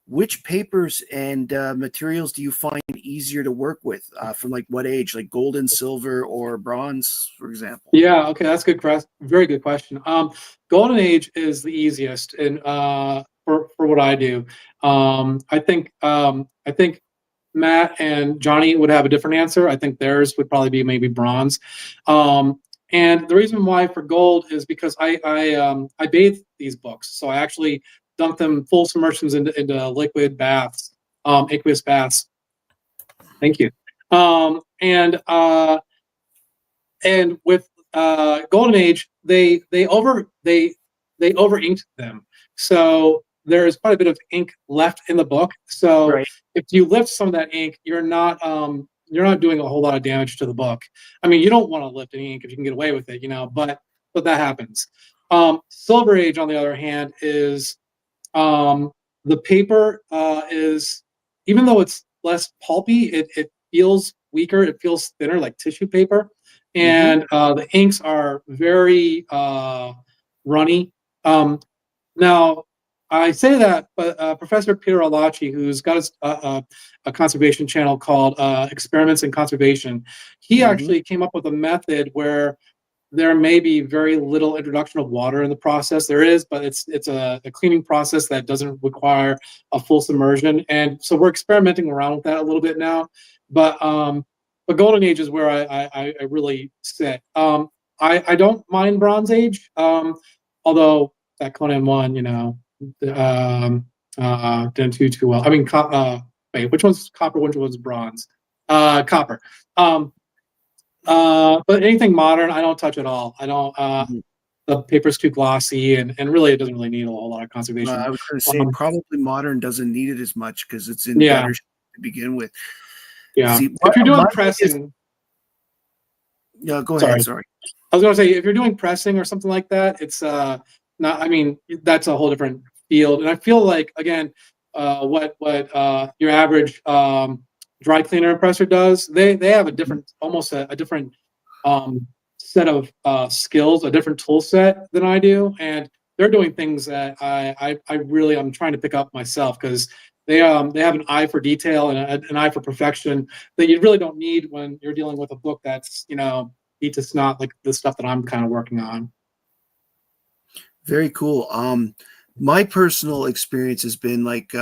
which papers and materials do you find easier to work with? From like what age, like gold and silver or bronze, for example? Yeah, okay, that's good. Very good question. Golden Age is the easiest, and for what I do, I think Matt and Johnny would have a different answer. I think theirs would probably be maybe bronze. And the reason why for gold is because I bathe these books, so I actually dunk them full submersions into liquid baths, aqueous baths. Thank you. And with Golden Age, they over inked them, so there is quite a bit of ink left in the book. So Right. if you lift some of that ink, you're not doing a whole lot of damage to the book. I mean, you don't want to lift any ink if you can get away with it, but that happens. Silver Age, on the other hand, is the paper is, even though it's less pulpy, it feels weaker. It feels thinner, like tissue paper, Mm-hmm. and the inks are very runny. Now, I say that, but Professor Peter Alachi, who's got a conservation channel called Experiments in Conservation, he Mm-hmm. actually came up with a method where there may be very little introduction of water in the process. There is, but it's a cleaning process that doesn't require a full submersion, and so we're experimenting around with that a little bit now. But Golden Age is where I really sit. I don't mind Bronze Age, although that Conan one, didn't do too well. I mean, wait, which one's copper? Which one's bronze? Copper. But anything modern, I don't touch at all. I don't. Mm-hmm. The paper's too glossy, and really, it doesn't really need a whole lot of conservation. I was going to say Um, probably modern doesn't need it as much because it's in yeah, better shape to begin with. yeah. See, If you're my doing biggest, pressing, yeah, go ahead. sorry, Sorry. I was going to say, if you're doing pressing or something like that, it's not. I mean, that's a whole different field. And I feel like, again, what your average dry cleaner impressor does, they have a different, almost a different set of skills, a different tool set than I do, and they're doing things that I really, I'm trying to pick up myself, because they have an eye for detail and an eye for perfection that you really don't need when you're dealing with a book that's beat to snot, like the stuff that I'm kind of working on. Very cool. My personal experience has been like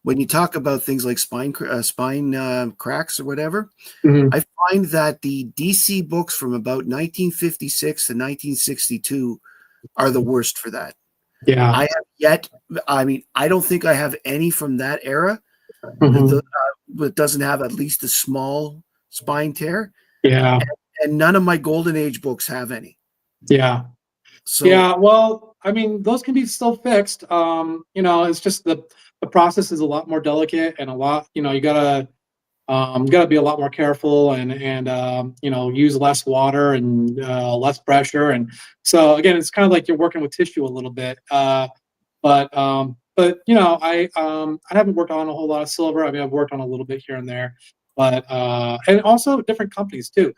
when you talk about things like spine cracks or whatever. Mhm. I find that the DC books from about 1956 to 1962 are the worst for that. Yeah. I have yet, I mean, I don't think I have any from that era Mhm. that doesn't have at least a small spine tear, Yeah. and none of my Golden Age books have any. Yeah. So Yeah, well, I mean, those can be still fixed. It's just the process is a lot more delicate, and a lot, you gotta be a lot more careful, and use less water and less pressure. And so again, it's kind of like you're working with tissue a little bit. I haven't worked on a whole lot of silver. I mean, I've worked on a little bit here and there, but and also different companies too.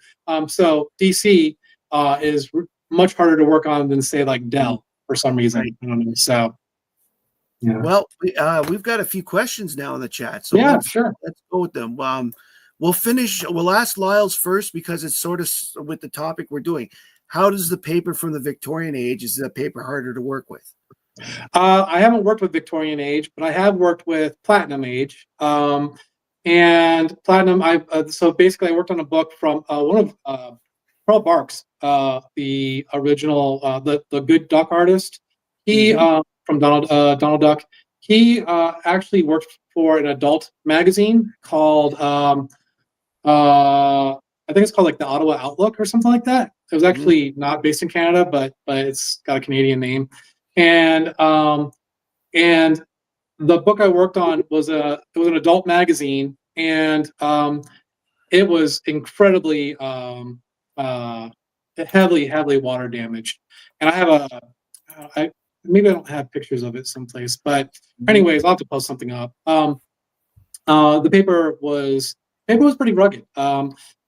So DC is much harder to work on than, say, like Dell, for some right. reason. So yeah, Well, we've got a few questions now in the chat, so yeah, let's sure. go with them. We'll finish. We'll ask Lyle's first because it's sort of with the topic we're doing. How does the paper from the Victorian age, is the paper harder to work with? I haven't worked with Victorian age, but I have worked with Platinum age. And Platinum, so basically I worked on a book from one of Pearl Barks, the original, the Good Duck artist. He Mm-hmm. From Donald Duck. He actually worked for an adult magazine called I think it's called like the Ottawa Outlook or something like that. It was Mm-hmm. actually not based in Canada, but it's got a Canadian name, and and the book I worked on was an adult magazine, and it was incredibly heavily water damaged. And I have I maybe I don't have pictures of it someplace, but anyways, I'll have to post something up. The paper was pretty rugged.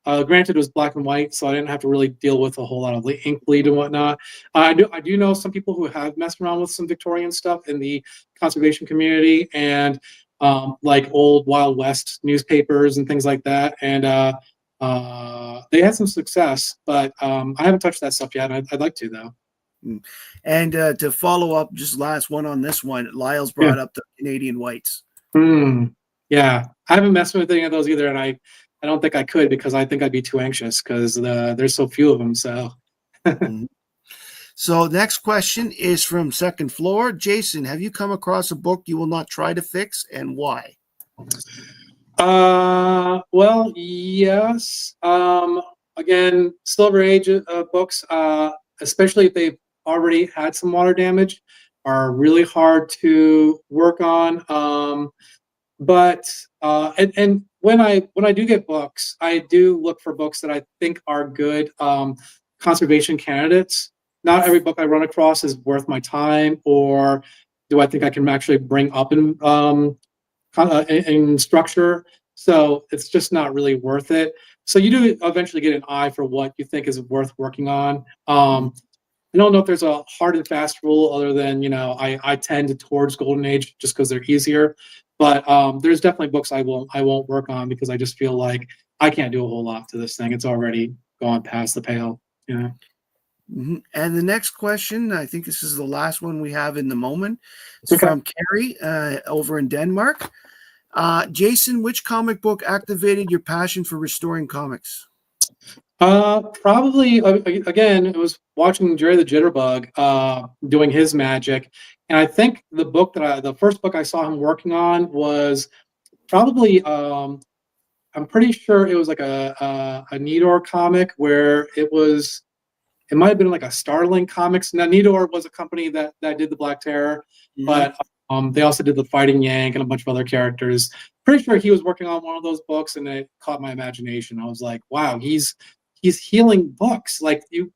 Granted, it was black and white, so I didn't have to really deal with a whole lot of ink bleed and whatnot. I do know some people who have messed around with some Victorian stuff in the conservation community, and like old Wild West newspapers and things like that. And they had some success, but I haven't touched that stuff yet. I'd like to, though. And to follow up, just last one on this one, Lyle's brought up the Canadian whites. Yeah, I haven't messed with any of those either, and I don't think I could, because I think I'd be too anxious because there's so few of them. So. So next question is from Second Floor. Jason, have you come across a book you will not try to fix, and why? Well, yes. Again, Silver Age books, especially if they've already had some water damage, are really hard to work on. But and when I do get books, I do look for books that I think are good conservation candidates. Not every book I run across is worth my time, or do I think I can actually bring up in structure. So it's just not really worth it. So you do eventually get an eye for what you think is worth working on. I don't know if there's a hard and fast rule, other than, I tend towards Golden Age just because they're easier. But there's definitely books I won't work on, because I just feel like I can't do a whole lot to this thing. It's already gone past the pale. And the next question, I think this is the last one we have in the moment. It's from Carrie over in Denmark. Jason, which comic book activated your passion for restoring comics? Probably, again, it was watching Jerry the Jitterbug doing his magic. And I think the first book I saw him working on was probably, I'm pretty sure it was like a Nidor comic, where it might have been like a Starling Comics. Now, Nidor was a company that did the Black Terror, but they also did the Fighting Yank and a bunch of other characters. Pretty sure he was working on one of those books, and it caught my imagination. I was like, wow, he's healing books. Like, you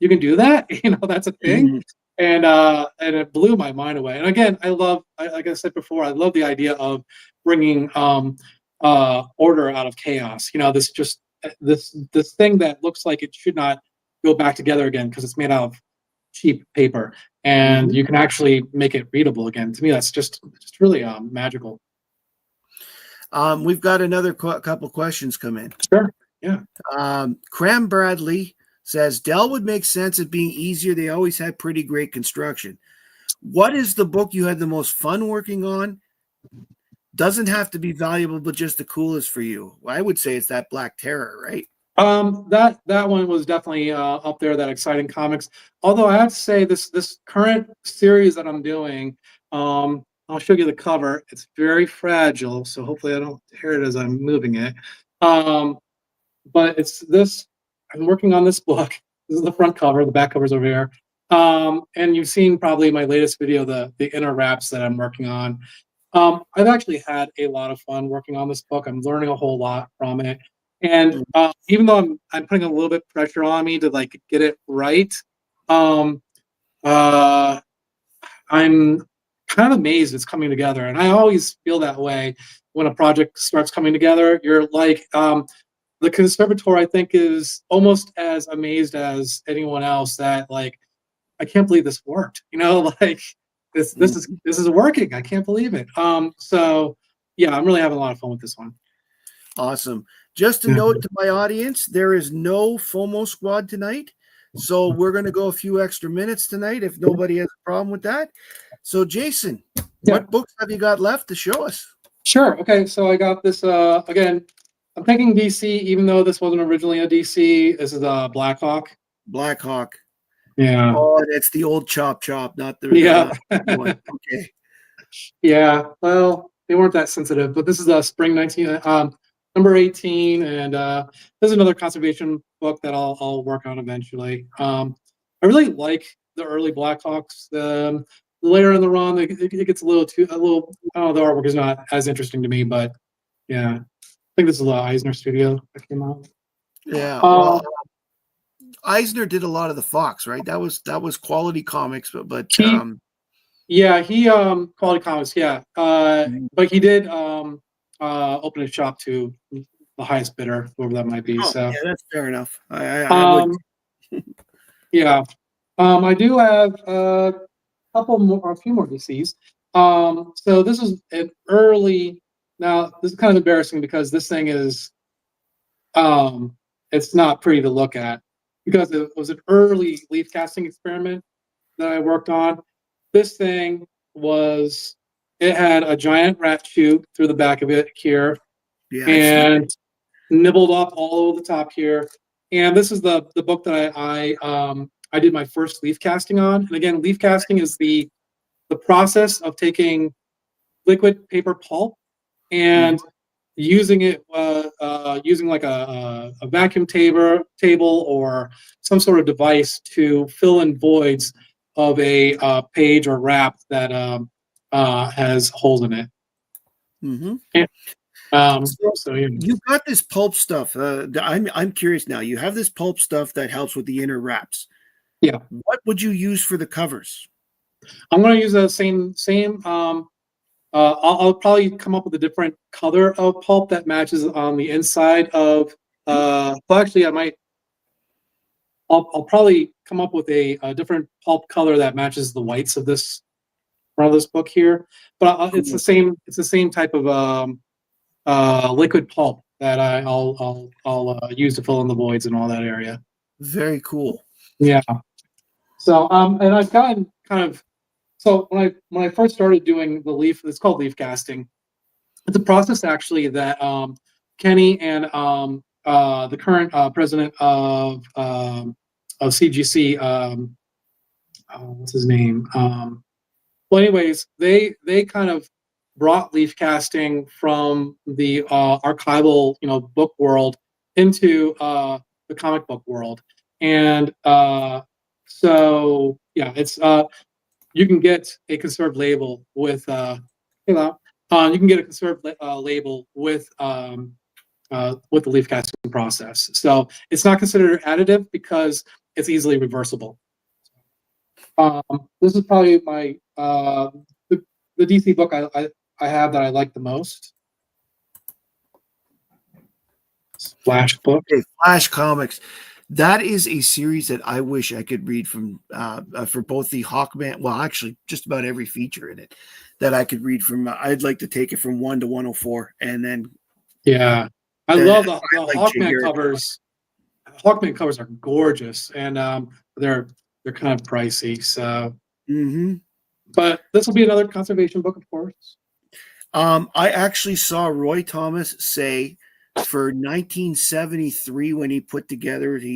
can do that? That's a thing. And it blew my mind away. And again, like I said before, I love the idea of bringing order out of chaos. This thing that looks like it should not go back together again because it's made out of cheap paper, and you can actually make it readable again. To me, that's just really magical. We've got another couple questions come in. Sure. Yeah. Cram Bradley says Dell would make sense of being easier. They always had pretty great construction. What is the book you had the most fun working on? Doesn't have to be valuable, but just the coolest for you. Well, I would say it's that Black Terror, right? That one was definitely up there, that Exciting Comics. Although I have to say, this current series that I'm doing, I'll show you the cover. It's very fragile, so hopefully I don't tear it as I'm moving it. But it's this. I'm working on this book. This is the front cover. The back cover's over here. And you've seen probably my latest video, the inner wraps that I'm working on. I've actually had a lot of fun working on this book. I'm learning a whole lot from it. And even though I'm putting a little bit of pressure on me to get it right, I'm kind of amazed it's coming together. And I always feel that way when a project starts coming together. You're like, the conservator, I think, is almost as amazed as anyone else that, I can't believe this worked. This is working. I can't believe it. So yeah, I'm really having a lot of fun with this one. Awesome. Just a note to my audience, there is no FOMO squad tonight. So we're going to go a few extra minutes tonight if nobody has a problem with that. So Jason, what books have you got left to show us? Sure. Okay. So I got this, again, I'm thinking DC, even though this wasn't originally a DC. This is Black Hawk. Black Hawk. Yeah. Oh, that's the old Chop, not the one. Okay. Yeah. Well, they weren't that sensitive, but this is spring 19, number 18, and there's another conservation book that I'll work on eventually. I really like the early Blackhawks. The later on the run, it gets a little. I don't know, the artwork is not as interesting to me, but yeah, I think this is Eisner Studio that came out. Yeah, well, Eisner did a lot of the Fox, right? That was Quality Comics, but he Quality Comics, yeah. But he did open a shop to the highest bidder, whoever that might be. oh, So yeah, that's fair enough. I would. yeah. I do have a few more DCs. So this is an early. Now this is kind of embarrassing because this thing is, it's not pretty to look at because it was an early leaf casting experiment that I worked on. This thing it had a giant rat shoot through the back of it here, Yeah, and nibbled off all over the top here. And this is the book that I did my first leaf casting on. And again, leaf casting is the process of taking liquid paper pulp and using it using like a vacuum table or some sort of device to fill in voids of a page or wrap that has holes in it. So yeah. You've got this pulp stuff. I'm curious now. You have this pulp stuff that helps with the inner wraps. Yeah. What would you use for the covers? I'm going to use the same. I'll probably come up with a different color of pulp that matches on the inside of. Well, actually, I'll probably come up with a different pulp color that matches the whites of this book here. But it's the same. It's the same type of liquid pulp that I'll use to fill in the voids and all that area. Very cool. Yeah. So and I've gotten kind of. So when I first started doing the leaf, it's called leaf casting. It's a process actually that Kenny and the current president of CGC, what's his name? Well, anyways, they kind of brought leaf casting from the archival, book world into the comic book world, and so yeah, it's. You can get a conserved label with you can get a conserved label with the leaf casting process. So it's not considered additive because it's easily reversible. This is probably my the DC book I have that I like the most. Flash book. Okay, Flash Comics. That is a series that I wish I could read from for both the Hawkman. Well, actually, just about every feature in it that I could read from. I'd like to take it from 1 to 104, and then. Yeah, I love the Hawkman covers. Hawkman covers are gorgeous, and they're kind of pricey. So, but this will be another conservation book, of course. I actually saw Roy Thomas say, for 1973, when he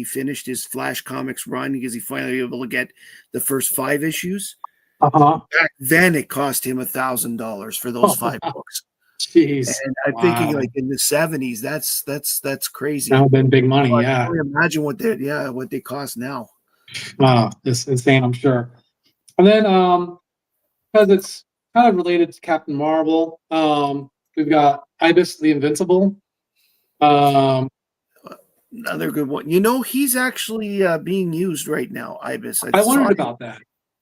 finished his Flash Comics run because he finally was able to get the first 5 issues. Back then, it cost him $1,000 for those 5 books. Jeez, and I'm thinking like in the 70s, that's crazy. That would have been big money. Well, yeah, I can imagine what they cost now. Wow, it's insane, I'm sure. And then because it's kind of related to Captain Marvel, we've got Ibis the Invincible. Another good one. He's actually being used right now, Ibis. I wondered about that.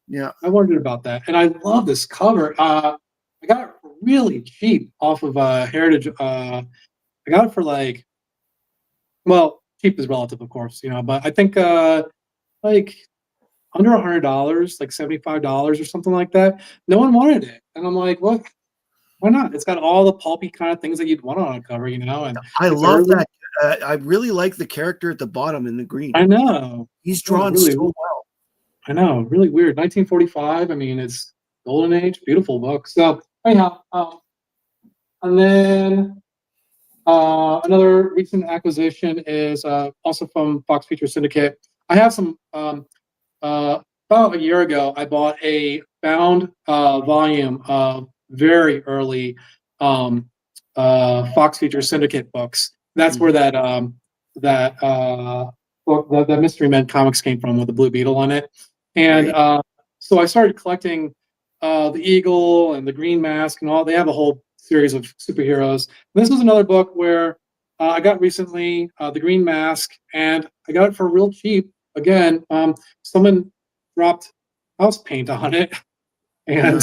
Yeah, I wondered about that, and I love this cover. I got it really cheap off of Heritage. I got it for cheap is relative, of course, but I think like under $100, like $75 or something like that. No one wanted it, and I'm like, look. Why not? It's got all the pulpy kind of things that you'd want on a cover, And I love that. I really like the character at the bottom in the green. I know he's drawn really so well. I know, really weird. 1945. I mean, it's golden age, beautiful book. So anyhow, and then another recent acquisition is also from Fox Feature Syndicate. I have some. About a year ago, I bought a bound volume of very early Fox Feature Syndicate books. That's where that book, the Mystery Men comics came from, with the Blue Beetle on it. And so I started collecting the Eagle and the Green Mask and all. They have a whole series of superheroes. This is another book where I got recently, the Green Mask, and I got it for real cheap. Again, someone dropped house paint on it, and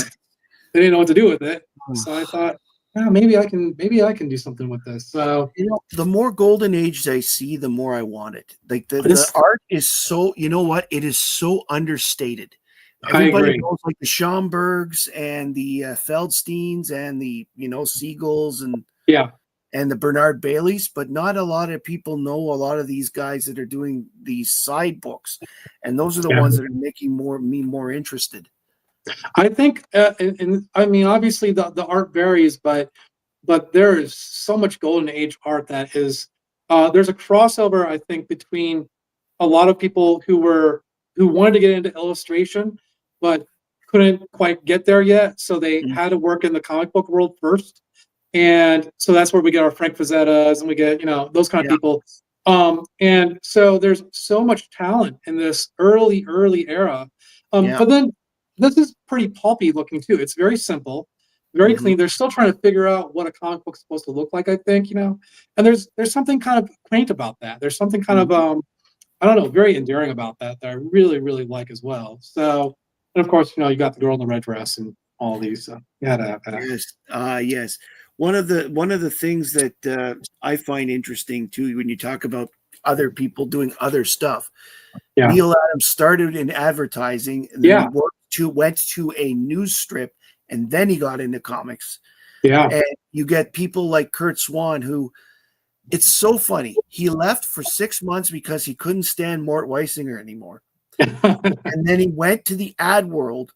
they didn't know what to do with it. So I thought, yeah, maybe I can do something with this. So the more golden age I see, the more I want it. Like the art is so, you know what? It is so understated. Everybody knows like the Schomburgs and the Feldsteins and the Siegels and and the Bernard Baileys, but not a lot of people know a lot of these guys that are doing these side books, and those are the ones that are making me more interested. I think, and I mean, obviously the art varies, but there is so much golden age art that is. There's a crossover, I think, between a lot of people who wanted to get into illustration, but couldn't quite get there yet, so they had to work in the comic book world first, and so that's where we get our Frank Fazettas and we get those kind of people. And so there's so much talent in this early era, but then this is pretty pulpy looking too. It's very simple, very clean. They're still trying to figure out what a comic book is supposed to look like, I think, and there's something kind of quaint about that. There's something kind of I don't know, very endearing about that I really, really like as well. So, and of course, you got the girl in the red dress and all these. So you had to have that. Yes, yes. One of the things that I find interesting too, when you talk about other people doing other stuff. Neil Adams started in advertising, and then he went to a news strip, and then he got into comics. And you get people like Kurt Swan, who, it's so funny. He left for 6 months because he couldn't stand Mort Weisinger anymore. And then he went to the ad world.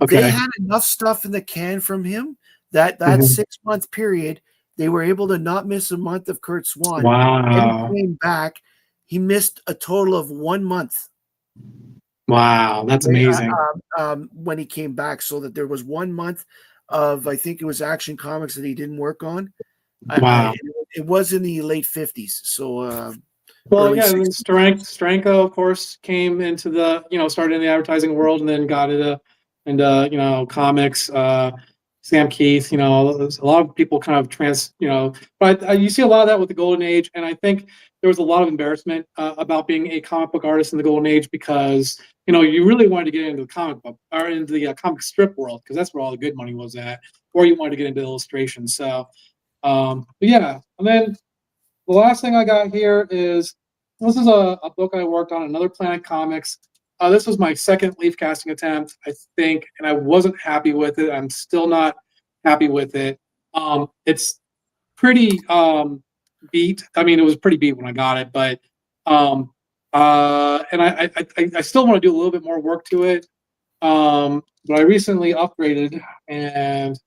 They had enough stuff in the can from him that 6-month period, they were able to not miss a month of Kurt Swan. And he came back. He missed a total of 1 month. Wow, that's amazing. When he came back, so that there was 1 month of, I think it was Action Comics that he didn't work on. Wow. It was in the late 50s. So, well, yeah, and then Stranko, of course, came into the, started in the advertising world and then got into comics. Sam Keith, a lot of people kind of but you see a lot of that with the Golden Age, and I think there was a lot of embarrassment about being a comic book artist in the Golden Age because you really wanted to get into the comic book or into the comic strip world because that's where all the good money was at, or you wanted to get into illustration. So, but yeah, and then the last thing I got here is this is a book I worked on, Another Planet Comics. This was my second leaf casting attempt, I think, and I wasn't happy with it. I'm still not happy with it. It's pretty beat. I mean, it was pretty beat when I got it, but and I still want to do a little bit more work to it. But I recently upgraded and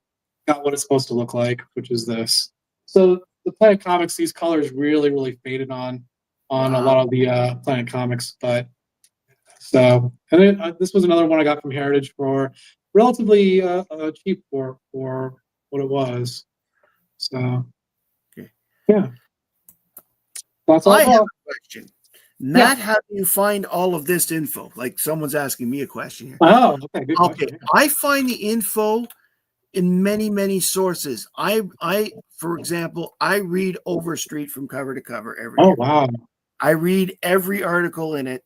got what it's supposed to look like, which is this. So the Planet Comics, these colors really, really faded on a lot of the Planet Comics, but. So, and then this was another one I got from Heritage for relatively cheap for what it was. So, yeah. That's all. I have a question. Matt, how do you find all of this info? Like someone's asking me a question here. Oh, okay. Good question. Okay. I find the info in many, many sources. For example, I read Overstreet from cover to cover every year. Wow. I read every article in it.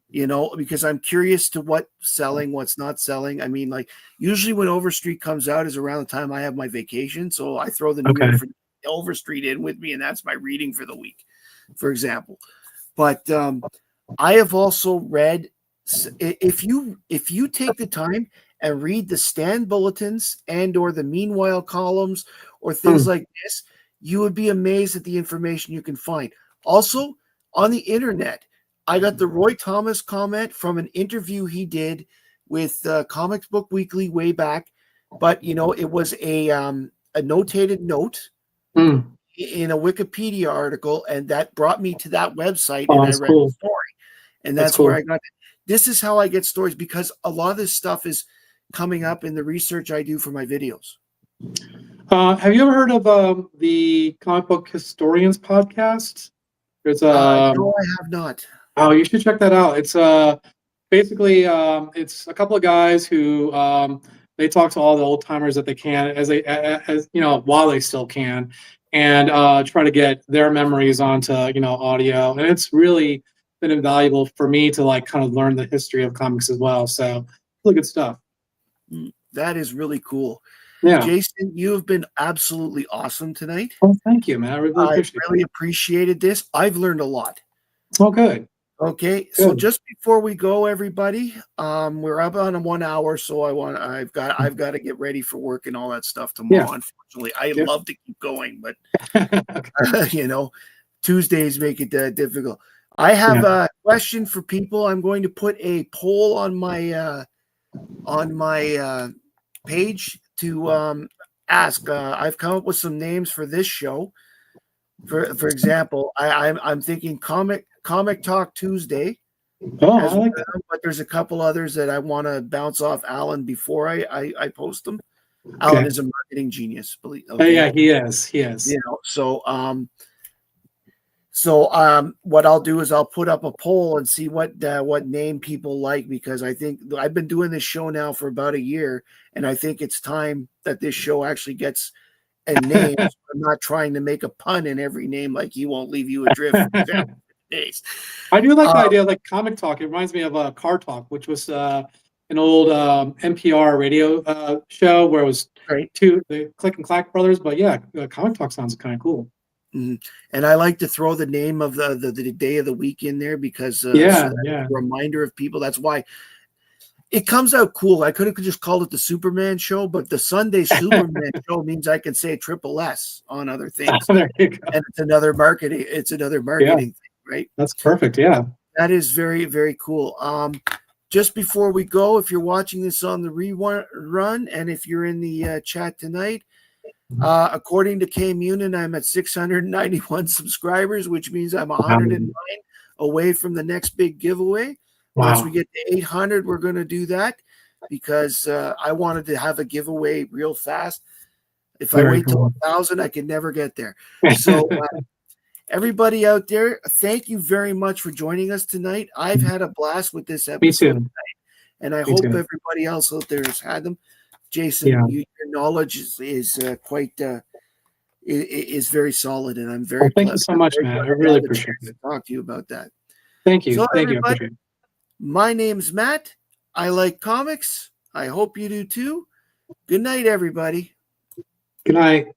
Because I'm curious to what's selling, what's not selling. I mean, like usually when Overstreet comes out is around the time I have my vacation. So I throw the new Overstreet in with me, and that's my reading for the week, for example. But I have also read, if you take the time and read the stand bulletins and or the meanwhile columns or things like this, you would be amazed at the information you can find. Also on the internet, I got the Roy Thomas comment from an interview he did with Comics Book Weekly way back, but it was a notated note in a Wikipedia article, and that brought me to that website, and I read the story, and that's where I got it. This is how I get stories, because a lot of this stuff is coming up in the research I do for my videos. Have you ever heard of the Comic Book Historians podcast? It's no, I have not. Oh, you should check that out. It's basically it's a couple of guys who they talk to all the old timers that they can, as you know, while they still can, and try to get their memories onto, you know, audio. And it's really been invaluable for me to like kind of learn the history of comics as well. So really good stuff. That is really cool. Yeah. Jason, you have been absolutely awesome tonight. Oh, thank you, man. I really appreciated this. I've learned a lot. Oh, good. Okay, so just before we go, everybody, we're up on 1 hour, so I've got to get ready for work and all that stuff tomorrow. Yeah. Unfortunately, I love to keep going, but you know, Tuesdays make it difficult. I have a question for people. I'm going to put a poll on my page to ask. I've come up with some names for this show. For example, I'm thinking Comic Talk Tuesday. Oh, I like that. But there's a couple others that I want to bounce off Alan before I post them. Okay. Alan is a marketing genius. Okay? Oh, yeah, he is. He is. You know, so what I'll do is I'll put up a poll and see what name people like, because I think I've been doing this show now for about a year, and I think it's time that this show actually gets a name. I'm not trying to make a pun in every name, like He Won't Leave You Adrift. Days. I do like the idea of like Comic Talk. It reminds me of Car Talk, which was an old NPR radio show where it was the Click and Clack brothers. But yeah, Comic Talk sounds kind of cool. Mm-hmm. And I like to throw the name of the day of the week in there, because so a reminder of people. That's why it comes out cool. I could have just called it the Superman Show, but the Sunday Superman Show means I can say triple S on other things. There you go. And it's another marketing thing, right? That's perfect. Yeah. That is very, very cool. Just before we go, if you're watching this on the rerun, and if you're in the chat tonight, according to K Munin, I'm at 691 subscribers, which means I'm 109 away from the next big giveaway. Wow. Once we get to 800, we're going to do that, because I wanted to have a giveaway real fast. If I wait till 1,000, I can never get there. So everybody out there, thank you very much for joining us tonight. I've had a blast with this episode tonight, and I hope everybody else out there has had them. Jason, your knowledge is quite is very solid, and I'm very. Thank you so much, man. I really appreciate it. Talk to you about that. Thank you. So Thank you. I appreciate it. My name's Matt. I like comics. I hope you do too. Good night, everybody. Good night.